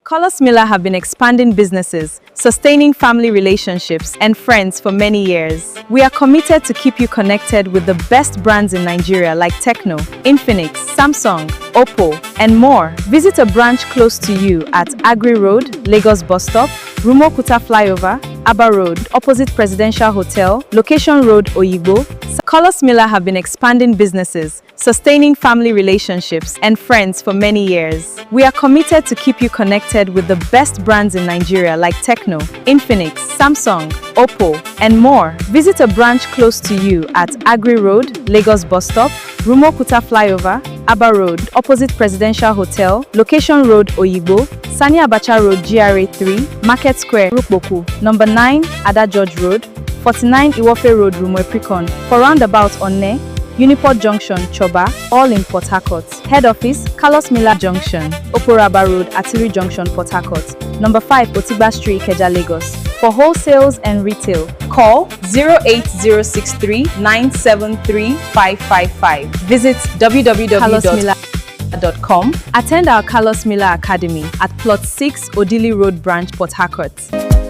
Carlos Miller have been expanding businesses, sustaining family relationships, and friends for many years. We are committed to keep you connected with the best brands in Nigeria like Tecno, Infinix, Samsung, Oppo, and more. Visit a branch close to you at Agri Road, Lagos Bus Stop, Rumokuta Flyover, Aba Road, opposite Presidential Hotel, Location Road, Oyigbo. Carlos Miller have been expanding businesses, sustaining family relationships, and friends for many years. We are committed to keep you connected with the best brands in Nigeria like Tecno, Infinix, Samsung, Oppo, and more. Visit a branch close to you at Agri Road, Lagos Bus Stop, Rumokuta Flyover, Aba Road, opposite Presidential Hotel, Location Road, Oyigbo, Sani Abacha Road, GRA 3, Market Square, Rukboku, number 9, Ada George Road, 49 Iwofe Road, Rumoepikon, for roundabout Onne, Uniport Junction, Choba, all in Port Harcourt. Head office, Carlos Miller Junction, Oporaba Road, Atiri Junction, Port Harcourt. Number 5, Otigba Street, Ikeja, Lagos. For wholesales and retail, call 08063 973 555. Visit www.carlosmiller.com. Attend our Carlos Miller Academy at Plot 6, Odili Road Branch, Port Harcourt.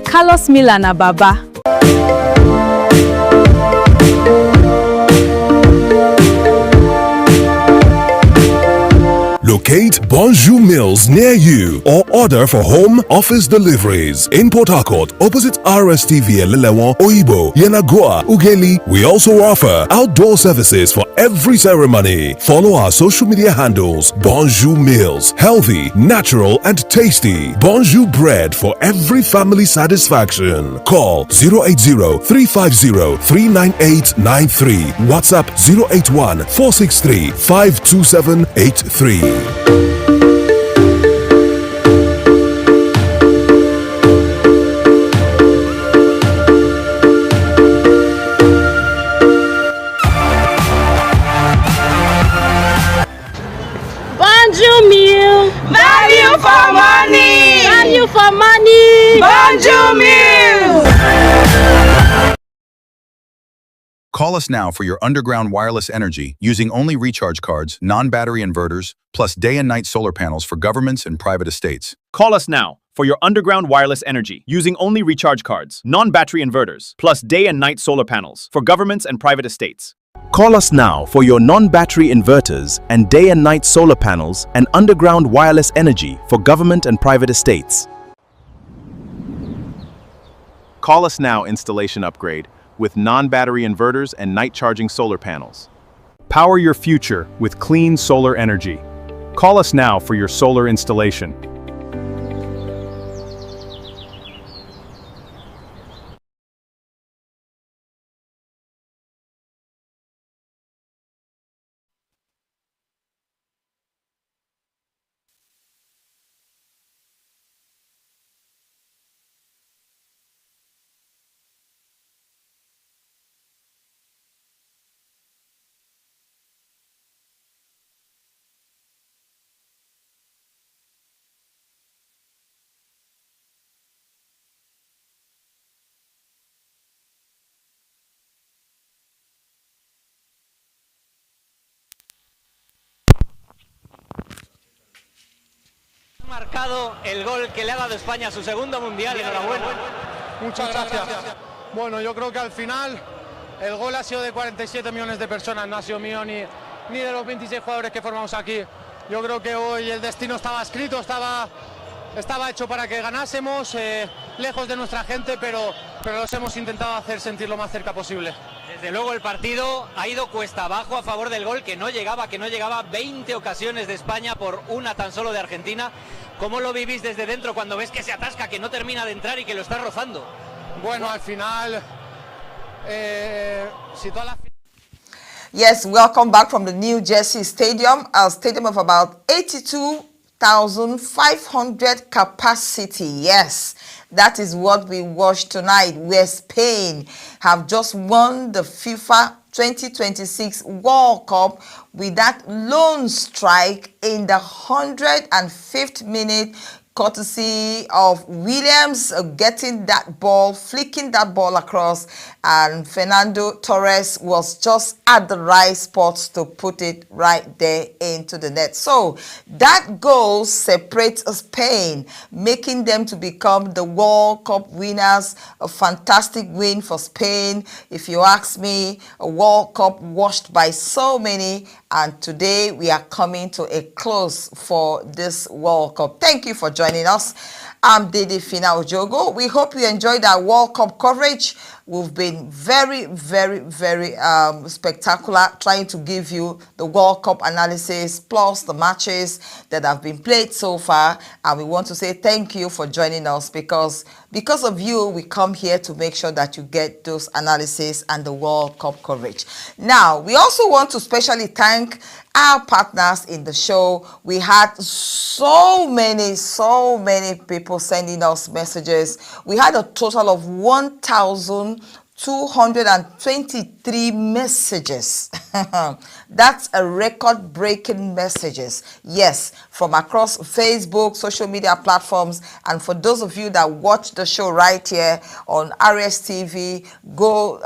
Carlos Miller na Baba. Locate Bonjour Mills near you or order for home office deliveries in Port Harcourt, opposite Rstv Lelewon, Oyibo, Yenagoa, Ugeli. We also offer outdoor services for every ceremony. Follow our social media handles. Bonjour Mills, healthy, natural, and tasty. Bonjour bread for every family satisfaction. Call 080-350-39893. WhatsApp 081-463-52783. Bonjour meal. Value for money. Value for money. Bonjour meal. Call us now for your underground wireless energy using only recharge cards, non-battery inverters, plus day and night solar panels for governments and private estates. Call us now for your underground wireless energy using only recharge cards, non-battery inverters, plus day and night solar panels for governments and private estates. Call us now for your non-battery inverters and day and night solar panels and underground wireless energy for government and private estates. Call us now installation upgrade with non-battery inverters and night charging solar panels. Power your future with clean solar energy. Call us now for your solar installation. Marcado el gol que le ha dado España a su segundo mundial. Enhorabuena. Muchas gracias. Bueno, yo creo que al final el gol ha sido de 47 millones de personas, no ha sido mío ni de los 26 jugadores que formamos aquí. Yo creo que hoy el destino estaba escrito, estaba hecho para que ganásemos, lejos de nuestra gente, pero los hemos intentado hacer sentir lo más cerca posible. Desde luego el partido ha ido cuesta abajo a favor del gol, que no llegaba 20 ocasiones de España por una tan solo de Argentina. ¿Cómo lo vivís desde dentro cuando ves que se atasca, que no termina de entrar y que lo está rozando? Bueno, al final, si toda la... Yes, welcome back from the New Jersey Stadium, a stadium of about 82,500 capacity. Yes, that is what we watched tonight, where Spain have just won the FIFA 2026 World Cup with that lone strike in the 105th minute, courtesy of Williams getting that ball, flicking that ball across, and Fernando Torres was just at the right spot to put it right there into the net. So that goal separates Spain, making them to become the World Cup winners. A fantastic win for Spain. If you ask me, a World Cup watched by so many, and today we are coming to a close for this World Cup. Thank you for joining us. I'm Dede Fina Ojogo. We hope you enjoyed our World Cup coverage. We've been very, very, very spectacular, trying to give you the World Cup analysis plus the matches that have been played so far. And we want to say thank you for joining us, because of you, we come here to make sure that you get those analysis and the World Cup coverage. Now, we also want to specially thank our partners in the show. We had so many people sending us messages. We had a total of 1,223 messages. That's a record-breaking messages. Yes, from across Facebook, social media platforms. And for those of you that watch the show right here on Rstv, Go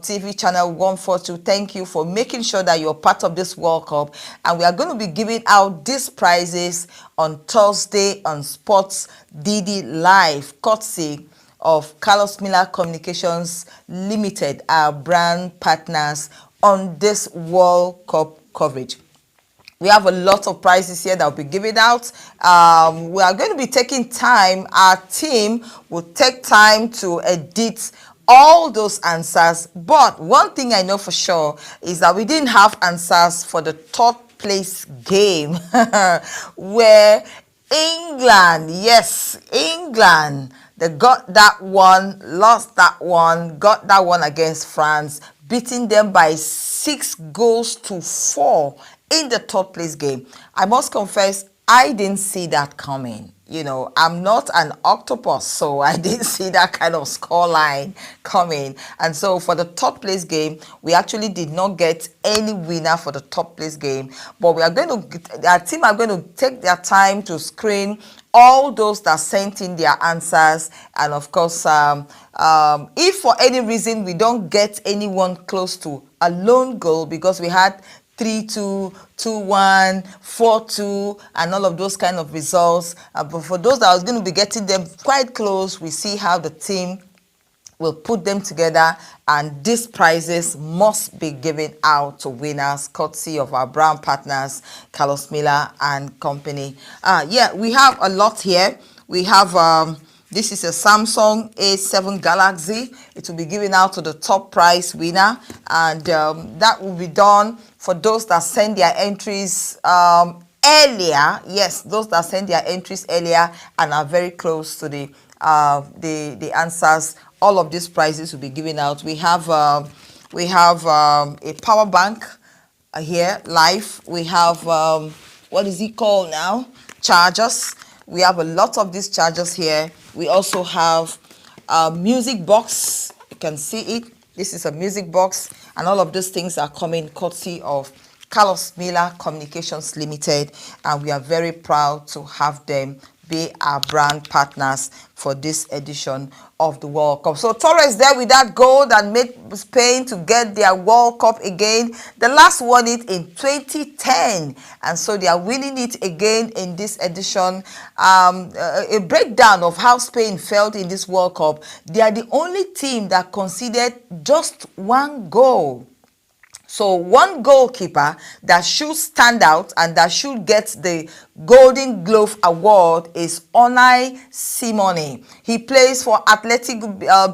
TV channel 142, thank you for making sure that you're part of this World Cup. And we are going to be giving out these prizes on Thursday on Sports DD Live, courtesy of Carlos Miller Communications Limited, our brand partners on this World Cup coverage. We have a lot of prizes here that will be given out. We are going to be taking time. Our team will take time to edit all those answers. But one thing I know for sure is that we didn't have answers for the third place game where England, yes, England, they got that one, lost that one, got that one against France, beating them by 6-4 in the third place game. I must confess, I didn't see that coming. You know, I'm not an octopus, so I didn't see that kind of scoreline coming. And so for the third place game, we actually did not get any winner for the third place game. But we are going to, our team are going to take their time to screen all those that sent in their answers. And of course, if for any reason we don't get anyone close to a lone goal, because we had 3-2, 2-1, 4-2, and all of those kind of results. But for those that are going to be getting them quite close, we see how the team will put them together, and these prizes must be given out to winners, courtesy of our brand partners, Carlos Miller and Company. Yeah, we have a lot here. We have this is a Samsung A7 Galaxy. It will be given out to the top prize winner, and that will be done for those that send their entries earlier. Yes, those that send their entries earlier and are very close to the answers. All of these prizes will be given out. We have a power bank here live. We have what is it called now? Chargers. We have a lot of these chargers here. We also have a music box. You can see it. This is a music box, and all of these things are coming courtesy of Carlos Miller Communications Limited, and we are very proud to have them be our brand partners for this edition of the World Cup. So Torres there with that goal that made Spain to get their World Cup again. The last won it in 2010, and so they are winning it again in this edition. A breakdown of how Spain felt in this World Cup. They are the only team that conceded just one goal. So one goalkeeper that should stand out and that should get the Golden Glove Award is Unai Simone. He plays for Athletic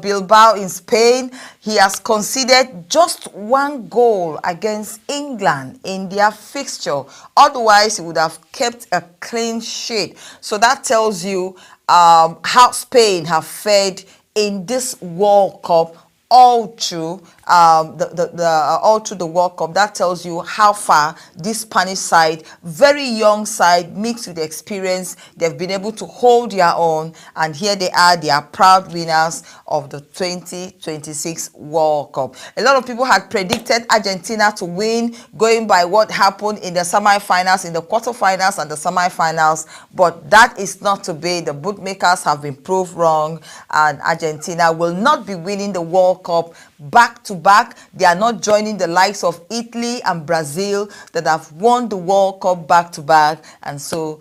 Bilbao in Spain. He has conceded just one goal against England in their fixture. Otherwise, he would have kept a clean sheet. So that tells you how Spain have fared in this World Cup all through all through the World Cup. That tells you how far this Spanish side, very young side, mixed with experience, they've been able to hold their own, and here they are proud winners of the 2026 World Cup. A lot of people had predicted Argentina to win, going by what happened in the semi-finals, in the quarterfinals and the semi-finals, but that is not to be. The bookmakers have been proved wrong, and Argentina will not be winning the World Cup back to back. They are not joining the likes of Italy and Brazil that have won the World Cup back to back, and so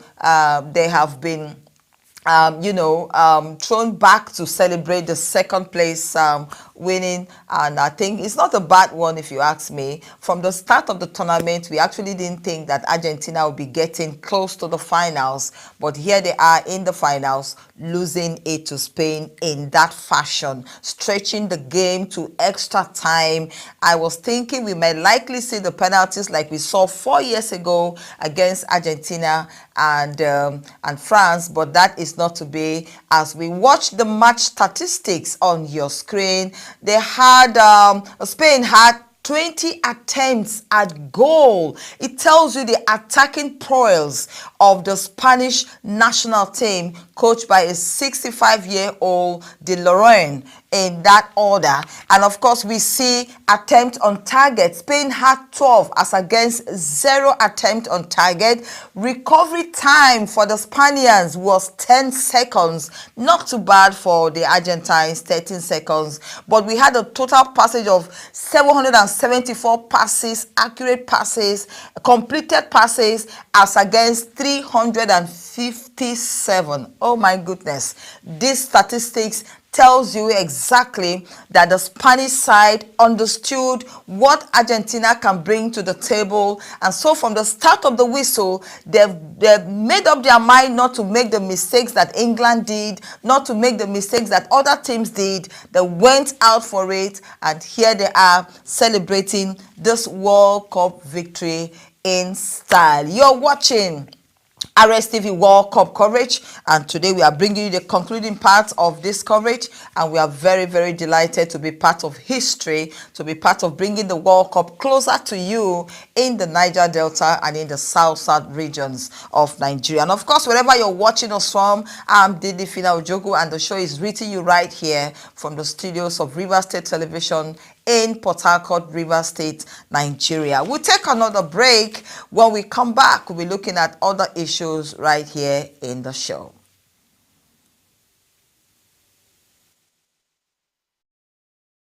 they have been thrown back to celebrate the second place winning, and I think it's not a bad one if you ask me. From the start of the tournament, we actually didn't think that Argentina would be getting close to the finals, but here they are in the finals, losing it to Spain in that fashion, stretching the game to extra time. I was thinking we might likely see the penalties like we saw 4 years ago against Argentina and France, but that is not to be. As we watch the match statistics on your screen, they had Spain had 20 attempts at goal. It tells you the attacking prowess of the Spanish national team, coached by a 65-year-old De Lorraine, in that order. And of course, we see attempt on target. Spain had 12 as against 0 attempt on target. Recovery time for the Spaniards was 10 seconds. Not too bad for the Argentines, 13 seconds. But we had a total passage of 774 passes, accurate passes, completed passes, as against 357. Oh my goodness. These statistics tells you exactly that the Spanish side understood what Argentina can bring to the table, and so from the start of the whistle, they've made up their mind not to make the mistakes that England did, not to make the mistakes that other teams did. They went out for it, and here they are celebrating this World Cup victory in style. You're watching Rstv World Cup coverage, and today we are bringing you the concluding part of this coverage, and we are very, very delighted to be part of history, to be part of bringing the World Cup closer to you in the Niger Delta and in the South regions of Nigeria. And of course, wherever you're watching us from, I'm Didi Fina Ojogu, and the show is reaching you right here from the studios of Rivers State Television in Port Harcourt, Rivers State, Nigeria. We'll take another break. When we come back, we'll be looking at other issues right here in the show.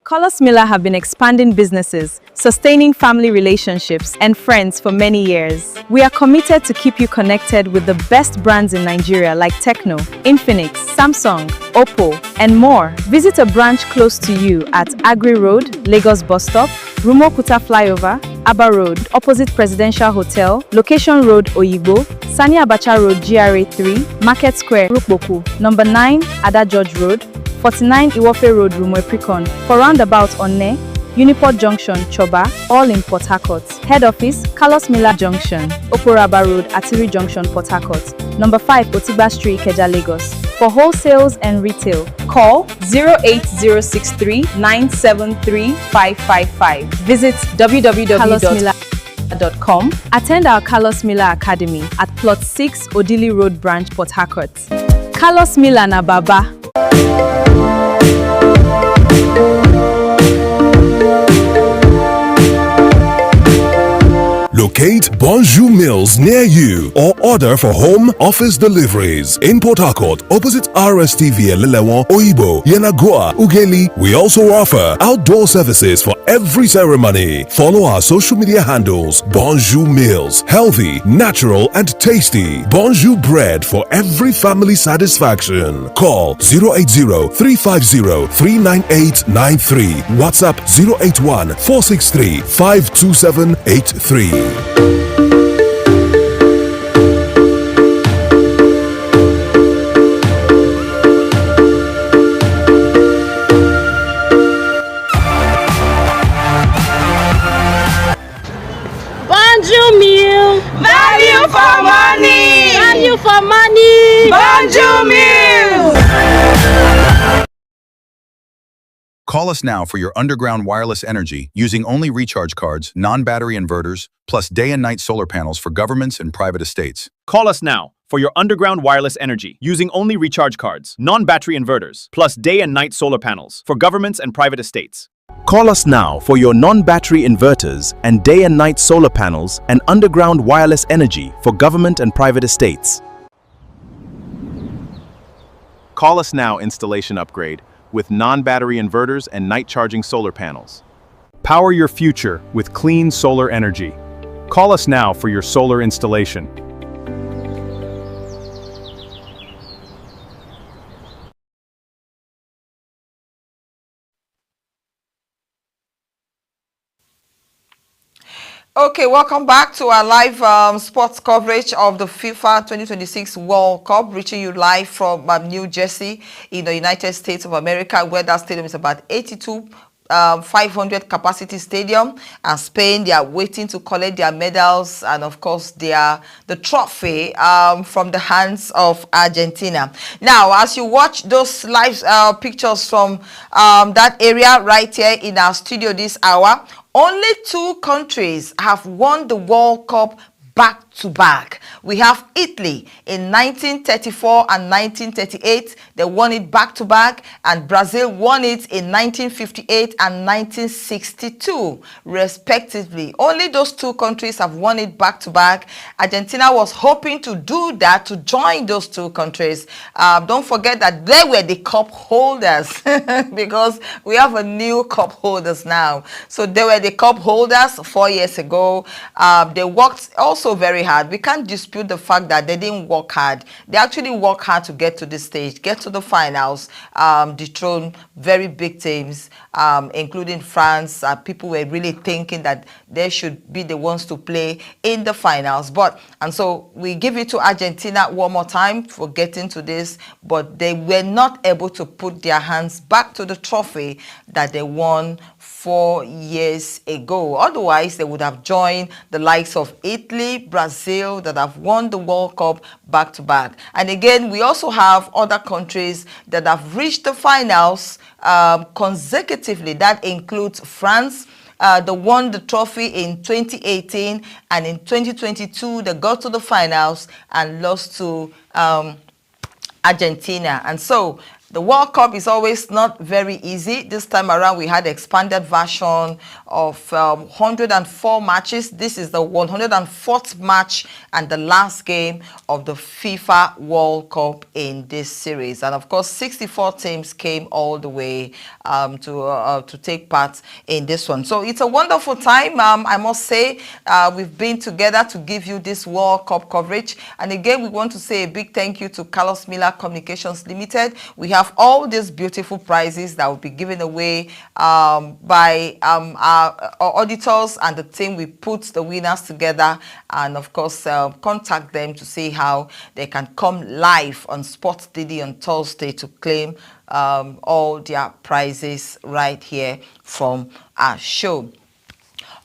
Carlos Miller have been expanding businesses, sustaining family relationships, and friends for many years. We are committed to keep you connected with the best brands in Nigeria like Tecno, Infinix, Samsung, Oppo, and more. Visit a branch close to you at Agri Road, Lagos Bus Stop, Rumokuta Flyover, Aba Road, opposite Presidential Hotel, Location Road, Oyigbo, Sani Abacha Road, GRA 3, Market Square, Rukboku, number 9, Ada George Road, 49 Iwofe Road, Rumoepikon, for roundabout Onne, Uniport Junction, Choba, all in Port Harcourt. Head office, Carlos Miller Junction, Oporaba Road, Atiri Junction, Port Harcourt. Number 5, Otigba Street, Ikeja, Lagos. For wholesales and retail, call 08063 973 555. Visit www.carlosmiller.com. Attend our Carlos Miller Academy at Plot 6, Odili Road Branch, Port Harcourt. Carlos Miller na Baba. Locate Bonjour Mills near you or order for home office deliveries in Port Harcourt, opposite Rstv Lelewan, Oyibo, Yenagoa, Ugeli. We also offer outdoor services for every ceremony. Follow our social media handles. Bonjour Mills, healthy, natural, and tasty. Bonjour bread for every family satisfaction. Call 080-350-39893. WhatsApp 081-463-52783. Bonjour meal. Value for money. Value for money. Bonjour meal. Call us now for your underground wireless energy using only recharge cards, non-battery inverters, plus day and night solar panels for governments and private estates. Call us now for your underground wireless energy using only recharge cards, non-battery inverters, plus day and night solar panels for governments and private estates. Call us now for your non-battery inverters and day and night solar panels and underground wireless energy for government and private estates. Call us now installation upgrade with non-battery inverters and night charging solar panels. Power your future with clean solar energy. Call us now for your solar installation. Okay, welcome back to our live sports coverage of the FIFA 2026 World Cup, reaching you live from New Jersey in the United States of America, where that stadium is about 500 capacity stadium, and Spain, they are waiting to collect their medals and of course the trophy from the hands of Argentina. Now, as you watch those live pictures from that area right here in our studio this hour, only 2 countries have won the World Cup back to back. We have Italy in 1934 and 1938. They won it back to back, and Brazil won it in 1958 and 1962 respectively. Only those 2 countries have won it back to back. Argentina was hoping to do that, to join those 2 countries. Don't forget that they were the cup holders because we have a new cup holders now. So they were the cup holders 4 years ago. They worked also very hard. We can't dispute the fact that they didn't work hard. They actually worked hard to get to this stage, get to the finals, dethrone very big teams, including France. People were really thinking that they should be the ones to play in the finals. And so we give it to Argentina one more time for getting to this, but they were not able to put their hands back to the trophy that they won 4 years ago. Otherwise, they would have joined the likes of Italy, Brazil, that have won the World Cup back to back. And again, we also have other countries that have reached the finals consecutively. That includes France. They won the trophy in 2018, and in 2022 they got to the finals and lost to Argentina. And so the World Cup is always not very easy. This time around, we had expanded version of 104 matches. This is the 104th match and the last game of the FIFA World Cup in this series. And of course, 64 teams came all the way to take part in this one. So it's a wonderful time, I must say. We've been together to give you this World Cup coverage. And again, we want to say a big thank you to Carlos Miller Communications Limited. We have all these beautiful prizes that will be given away by our auditors and the team. We put the winners together, and of course contact them to see how they can come live on Sports DD on Thursday to claim all their prizes right here from our show.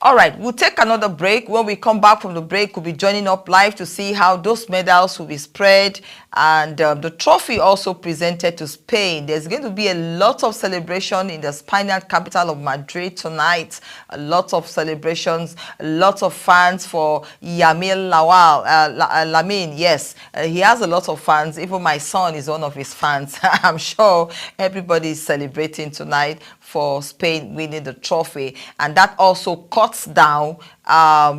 All right, we'll take another break. When we come back from the break, we'll be joining up live to see how those medals will be spread, and the trophy also presented to Spain. There's going to be a lot of celebration in the Spanish capital of Madrid tonight. A lot of celebrations, a lot of fans for Yamil Lamin. Yes, he has a lot of fans. Even my son is one of his fans. I'm sure everybody is celebrating tonight for Spain winning the trophy, and that also cuts down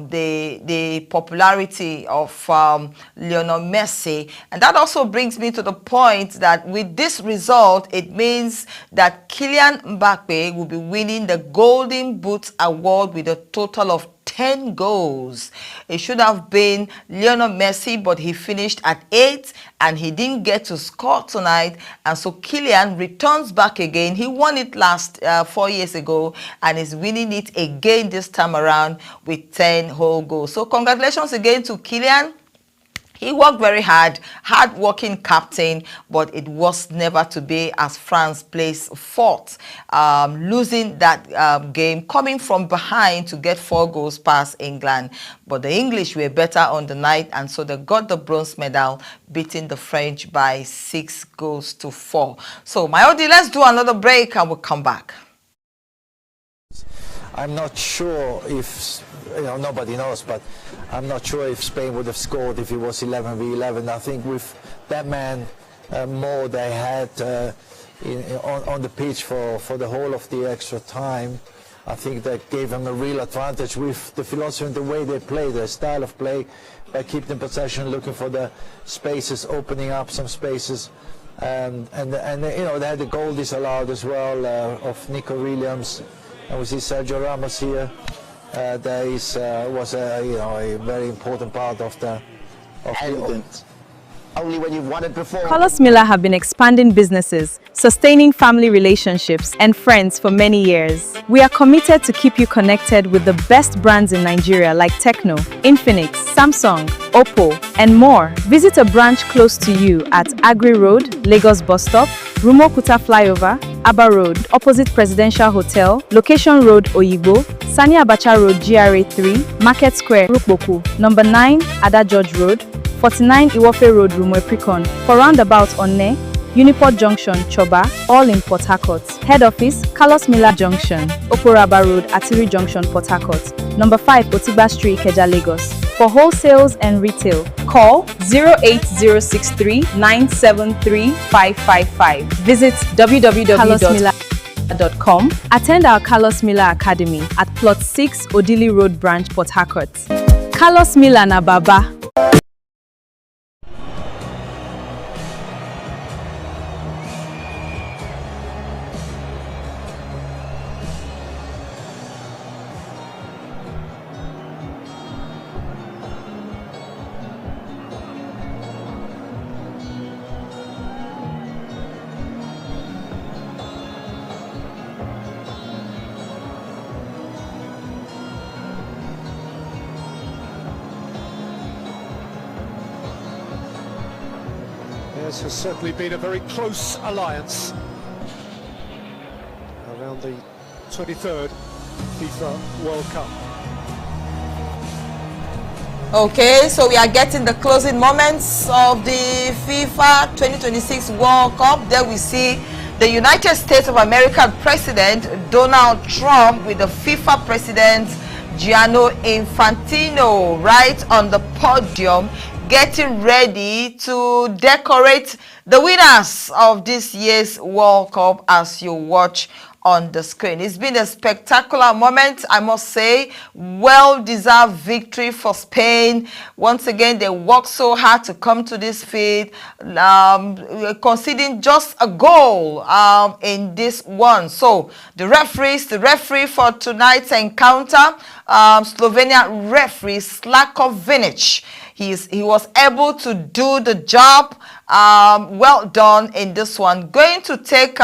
the popularity of Lionel Messi. And that also brings me to the point that with this result, it means that Kylian Mbappe will be winning the Golden Boot Award with a total of 10 goals. It should have been Lionel Messi, but he finished at 8 and he didn't get to score tonight. And so Kylian returns back again. He won it last 4 years ago and is winning it again this time around with 10 whole goals. So congratulations again to Kylian. He worked very hard, hard-working captain, but it was never to be as France placed fourth, losing that game, coming from behind to get 4 goals past England. But the English were better on the night, and so they got the bronze medal, beating the French by 6 goals to 4. So, my audience, let's do another break and we'll come back. I'm not sure if, nobody knows, but I'm not sure if Spain would have scored if it was 11v11. I think with that man more they had on the pitch for the whole of the extra time, I think that gave them a real advantage with the philosophy and the way they play, their style of play, by keeping possession, looking for the spaces, opening up some spaces. And they had the goal disallowed as well of Nico Williams, and we see Sergio Ramos here. There was a very important part of the. Only when you've won it before. Carlos Miller have been expanding businesses, sustaining family relationships, and friends for many years. We are committed to keep you connected with the best brands in Nigeria like Tecno, Infinix, Samsung, Oppo, and more. Visit a branch close to you at Agri Road, Lagos Bus Stop, Rumokuta Flyover, Aba Road, opposite Presidential Hotel, Location Road, Oyigbo, Sani Abacha Road, GRA 3, Market Square, Rukboku, number 9, Ada George Road, 49 Iwofe Road, Rumweprikon, for roundabout Onne, Uniport Junction, Choba, all in Port Harcourt. Head office, Carlos Miller Junction, Oporaba Road, Atiri Junction, Port Harcourt. Number 5, Otigba Street, Ikeja, Lagos. For wholesales and retail, call 08063 973 555. Visit www.carlosmiller.com. Attend our Carlos Miller Academy at Plot 6, Odili Road Branch, Port Harcourt. Carlos Miller na Baba. This has certainly been a very close alliance around the 23rd FIFA World Cup. Okay, so we are getting the closing moments of the FIFA 2026 World Cup. There we see the United States of America President Donald Trump with the FIFA President Gianni Infantino right on the podium, getting ready to decorate the winners of this year's World Cup as you watch on the screen. It's been a spectacular moment, I must say. Well-deserved victory for Spain. Once again, they worked so hard to come to this feat, conceding just a goal in this one. So the referee for tonight's encounter, Slovenia referee Slavko Vinic. He was able to do the job. Well done in this one. Going to take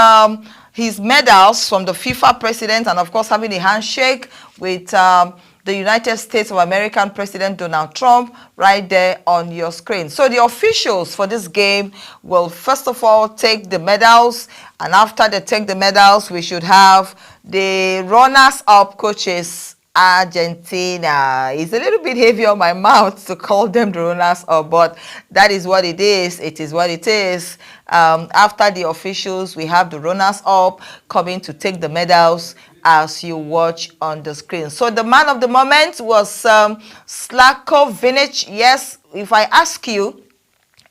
his medals from the FIFA president, and of course having a handshake with the United States of American President Donald Trump right there on your screen. So the officials for this game will first of all take the medals, and after they take the medals, we should have the runners-up coaches. Argentina. It's a little bit heavy on my mouth to call them the runners-up, but that is what it is. It is what it is. After the officials, we have the runners-up coming to take the medals as you watch on the screen. So the man of the moment was Slavko Vinic. Yes, if I ask you,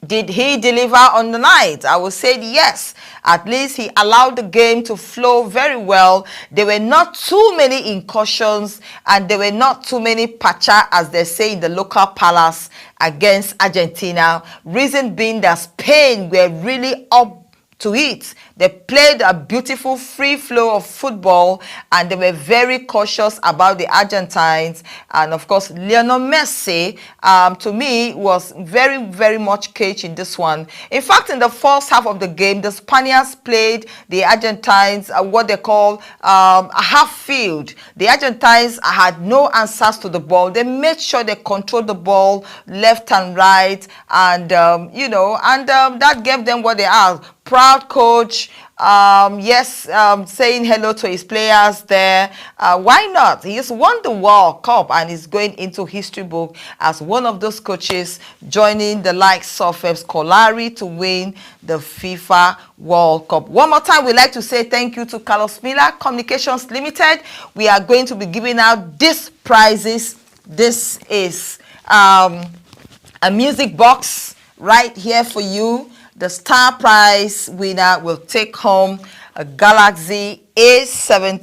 did he deliver on the night? I would say yes. At least he allowed the game to flow very well. There were not too many incursions, and there were not too many pacha, as they say in the local palace, against Argentina. Reason being that Spain were really up to it. They played a beautiful free flow of football, and they were very cautious about the Argentines. And of course, Lionel Messi, to me, was very, very much caged in this one. In fact, in the first half of the game, the Spaniards played the Argentines what they call a half field. The Argentines had no answers to the ball. They made sure they controlled the ball left and right, and that gave them what they are. proud coach, saying hello to his players there. Why not? He's won the World Cup and is going into history book as one of those coaches joining the likes of Scolari to win the FIFA World Cup. One more time, we'd like to say thank you to Carlos Miller Communications Limited. We are going to be giving out these prizes. This is a music box right here for you. The star prize winner will take home a Galaxy A17